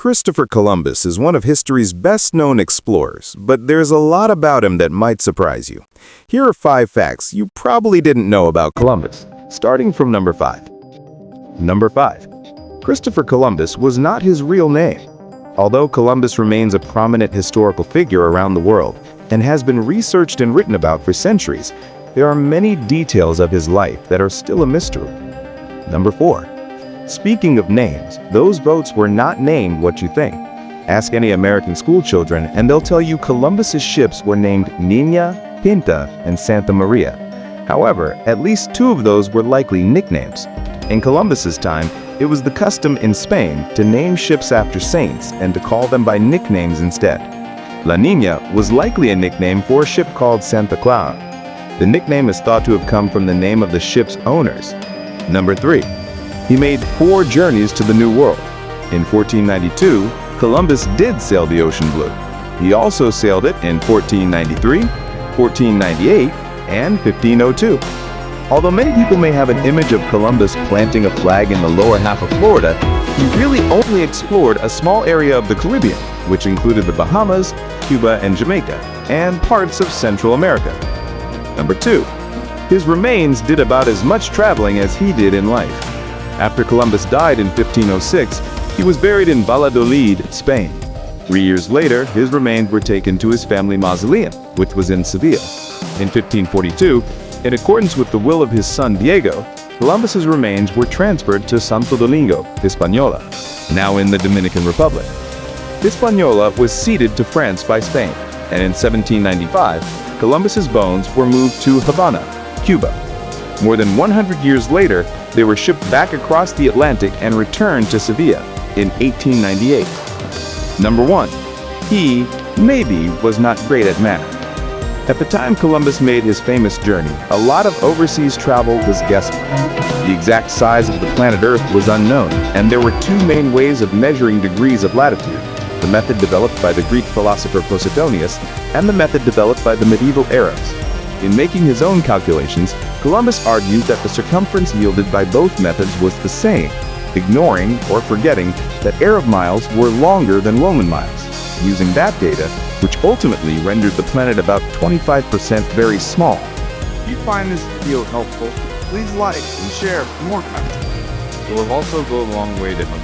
Christopher Columbus is one of history's best-known explorers, but there's a lot about him that might surprise you. Here are 5 facts you probably didn't know about Columbus, starting from number 5. Number 5. Christopher Columbus was not his real name. Although Columbus remains a prominent historical figure around the world and has been researched and written about for centuries, there are many details of his life that are still a mystery. Number 4. Speaking of names, those boats were not named what you think. Ask any American schoolchildren and they'll tell you Columbus's ships were named Nina, Pinta, and Santa Maria. However, at least 2 of those were likely nicknames. In Columbus's time, it was the custom in Spain to name ships after saints and to call them by nicknames instead. La Nina was likely a nickname for a ship called Santa Clara. The nickname is thought to have come from the name of the ship's owners. Number 3. He made 4 journeys to the New World. In 1492, Columbus did sail the ocean blue. He also sailed it in 1493, 1498, and 1502. Although many people may have an image of Columbus planting a flag in the lower half of Florida, he really only explored a small area of the Caribbean, which included the Bahamas, Cuba, and Jamaica, and parts of Central America. Number 2. His remains did about as much traveling as he did in life. After Columbus died in 1506, he was buried in Valladolid, Spain. 3 years later, his remains were taken to his family mausoleum, which was in Seville. In 1542, in accordance with the will of his son Diego, Columbus's remains were transferred to Santo Domingo, Hispaniola, now in the Dominican Republic. Hispaniola was ceded to France by Spain, and in 1795, Columbus's bones were moved to Havana, Cuba. More than 100 years later, they were shipped back across the Atlantic and returned to Sevilla in 1898. Number 1. He, maybe, was not great at math. At the time Columbus made his famous journey, a lot of overseas travel was guesswork. The exact size of the planet Earth was unknown, and there were 2 main ways of measuring degrees of latitude: the method developed by the Greek philosopher Posidonius and the method developed by the medieval Arabs. In making his own calculations, Columbus argued that the circumference yielded by both methods was the same, ignoring or forgetting that Arab miles were longer than Roman miles. Using that data, which ultimately rendered the planet about 25% very small. If you find this video helpful, please like and share for more content. It will also go a long way to help